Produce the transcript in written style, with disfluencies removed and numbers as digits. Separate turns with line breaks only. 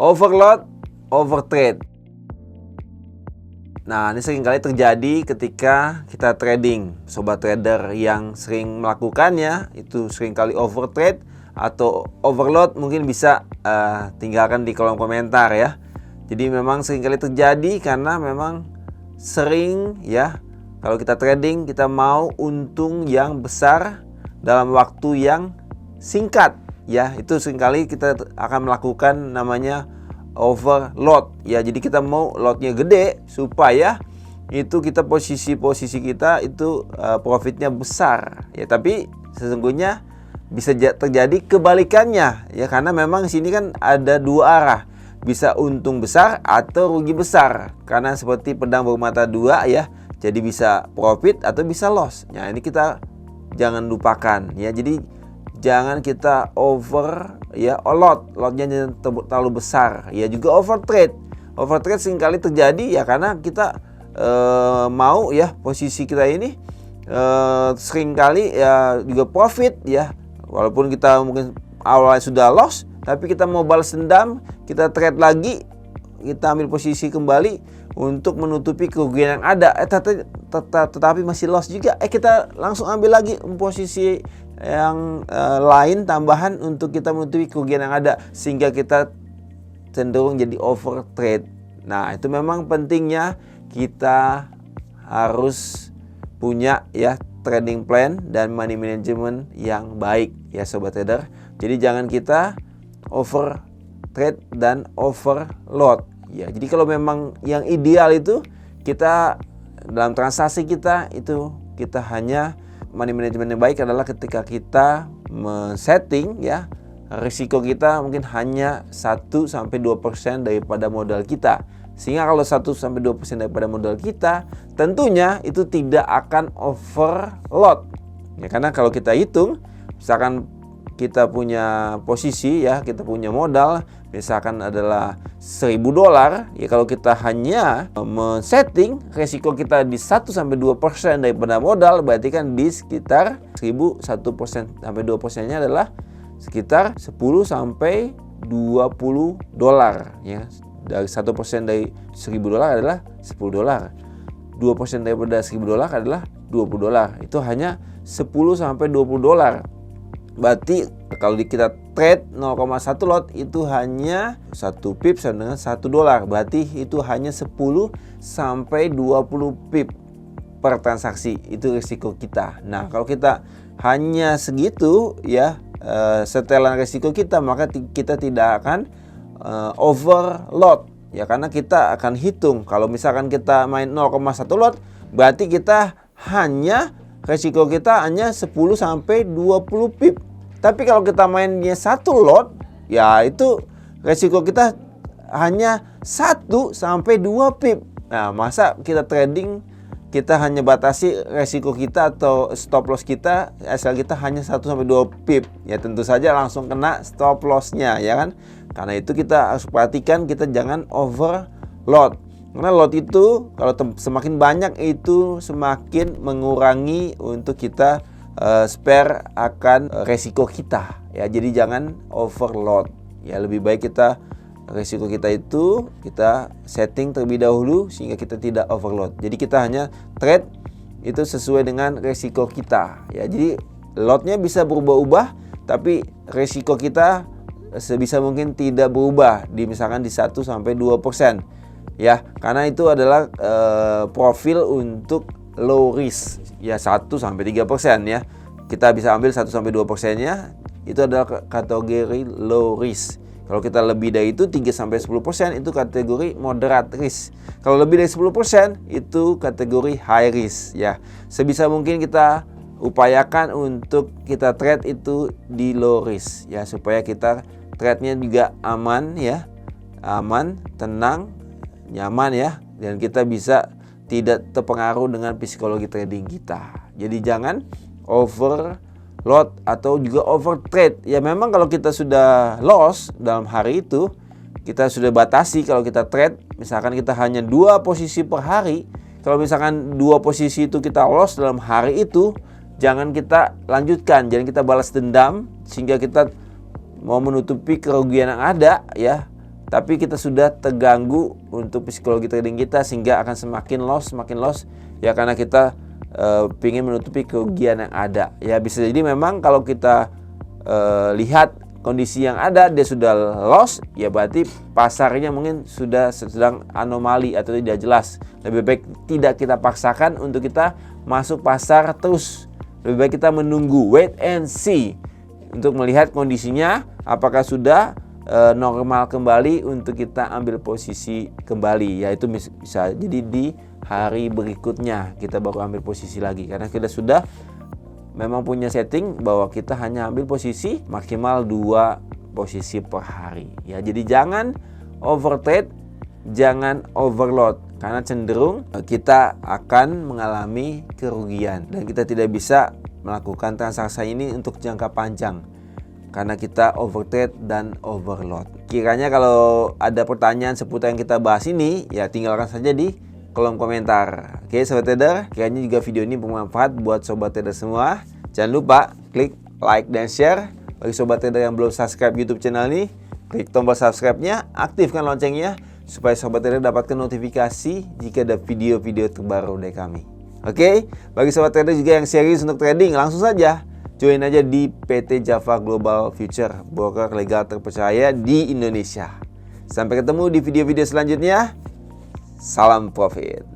Overload, overtrade. Nah, ini seringkali terjadi ketika kita trading. Sobat trader yang sering melakukannya itu seringkali overtrade atau overload, mungkin bisa tinggalkan di kolom komentar ya. Jadi memang seringkali terjadi karena memang sering ya, kalau kita trading kita mau untung yang besar dalam waktu yang singkat ya. Itu seringkali kita akan melakukan namanya overload ya. Jadi kita mau lotnya gede supaya itu kita posisi kita itu profitnya besar ya. Tapi sesungguhnya bisa terjadi kebalikannya ya, karena memang sini kan ada dua arah, bisa untung besar atau rugi besar, karena seperti pedang bermata dua ya. Jadi bisa profit atau bisa loss. Nah, ini kita jangan lupakan ya. Jadi jangan kita over ya, lotnya jangan terlalu besar ya. Juga overtrade seringkali terjadi ya, karena kita mau ya posisi kita ini seringkali ya juga profit ya, walaupun kita mungkin awalnya sudah loss, tapi kita mau balas dendam, kita trade lagi, kita ambil posisi kembali untuk menutupi kerugian yang ada, tetapi masih loss juga, kita langsung ambil lagi posisi yang lain tambahan untuk kita menutupi kerugian yang ada, sehingga kita cenderung jadi overtrade. Nah, itu memang pentingnya kita harus punya ya trading plan dan money management yang baik ya sobat trader. Jadi jangan kita overtrade dan overload ya. Jadi kalau memang yang ideal itu kita dalam transaksi kita itu kita hanya money management yang baik adalah ketika kita men-setting ya risiko kita mungkin hanya 1-2% daripada modal kita. Sehingga kalau 1-2% daripada modal kita, tentunya itu tidak akan overload ya. Karena kalau kita hitung, misalkan kita punya posisi ya, kita punya modal misalkan adalah $1.000 ya. Kalau kita hanya men-setting risiko kita di 1-2% daripada modal, berarti kan di sekitar 1% sampai 2% nya adalah sekitar $10-20 ya. Dari 1% dari $1.000 adalah $10, 2% daripada $1.000 adalah $20. Itu hanya $10-20. Berarti kalau kita trade 0,1 lot itu hanya 1 pip sama dengan $1. Berarti itu hanya 10-20 pip per transaksi, itu risiko kita. Nah, kalau kita hanya segitu ya setelan risiko kita, maka kita tidak akan overload ya, karena kita akan hitung kalau misalkan kita main 0,1 lot, berarti kita hanya resiko kita hanya 10-20 pip. Tapi kalau kita mainnya 1 lot ya, itu resiko kita hanya 1-2 pip. Nah, masa kita trading kita hanya batasi resiko kita atau stop loss kita, asal kita hanya 1-2 pip ya, tentu saja langsung kena stop lossnya ya kan. Karena itu kita harus perhatikan kita jangan overload, karena load itu kalau semakin banyak itu semakin mengurangi untuk kita spare akan resiko kita ya. Jadi jangan overload ya, lebih baik kita risiko kita itu kita setting terlebih dahulu sehingga kita tidak overload. Jadi kita hanya trade itu sesuai dengan risiko kita ya. Jadi lotnya bisa berubah-ubah, tapi risiko kita sebisa mungkin tidak berubah di misalkan di 1-2% ya, karena itu adalah profil untuk low risk ya, 1-3% ya. Kita bisa ambil 1-2% nya, itu adalah kategori low risk. Kalau kita lebih dari itu 3-10% itu kategori moderate risk. Kalau lebih dari 10% itu kategori high risk ya. Sebisa mungkin kita upayakan untuk kita trade itu di low risk ya, supaya kita trade-nya juga aman ya. Aman, tenang, nyaman ya, dan kita bisa tidak terpengaruh dengan psikologi trading kita. Jadi jangan overload atau juga overtrade ya. Memang kalau kita sudah loss dalam hari itu, kita sudah batasi. Kalau kita trade misalkan kita hanya 2 posisi per hari, kalau misalkan 2 posisi itu kita loss dalam hari itu, jangan kita lanjutkan, jangan kita balas dendam sehingga kita mau menutupi kerugian yang ada ya. tapi kita sudah terganggu untuk psikologi trading kita sehingga akan semakin loss ya, karena kita ingin menutupi kerugian yang ada. Ya bisa jadi memang kalau kita lihat kondisi yang ada dia sudah loss, ya berarti pasarnya mungkin sudah sedang anomali atau tidak jelas. Lebih baik tidak kita paksakan untuk kita masuk pasar terus. Lebih baik kita menunggu, wait and see, untuk melihat kondisinya apakah sudah normal kembali untuk kita ambil posisi kembali. Yaitu bisa jadi di hari berikutnya kita baru ambil posisi lagi, karena kita sudah memang punya setting bahwa kita hanya ambil posisi maksimal 2 posisi per hari. Ya, jadi jangan overtrade, jangan overload, karena cenderung kita akan mengalami kerugian dan kita tidak bisa melakukan transaksi ini untuk jangka panjang karena kita overtrade dan overload. Kiranya kalau ada pertanyaan seputar yang kita bahas ini, ya tinggalkan saja di kolom komentar. Oke sobat trader, kiranya juga video ini bermanfaat buat sobat trader semua. Jangan lupa klik like dan share. Bagi sobat trader yang belum subscribe YouTube channel ini, klik tombol subscribe-nya, aktifkan loncengnya supaya sobat trader dapatkan notifikasi jika ada video-video terbaru dari kami. Oke, bagi sobat trader juga yang serius untuk trading, langsung saja join aja di PT Java Global Future, broker legal terpercaya di Indonesia. Sampai ketemu di video-video selanjutnya. Salam profit.